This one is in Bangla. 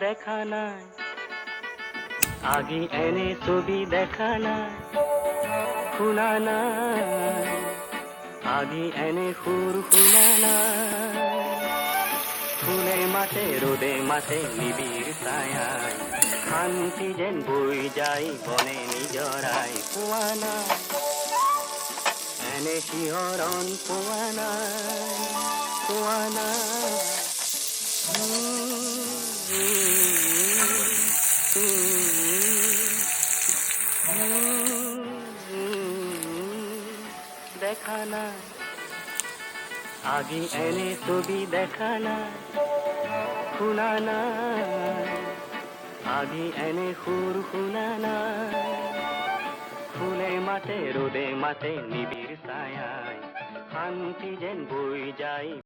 দেখা নাই আগে এনে ছবি দেখা নাই শুনা নাই আগে এনে সুর শুনা নাই ফুলে মাতে রোদে মাতে নিবিড় ছায়ায় শান্তি যেন বই যায় বনে নিজৰাই পোৱা নাই এনে শিহৰণ পোৱা নাই দেখা নাই আগে এনে ছবি দেখা নাই শুনা নাই আগে এনে সুর শুনা নাই ফুলে মাতে রোদে মাতে নিবিড় ছায়ায় শান্তি যেন বই যায়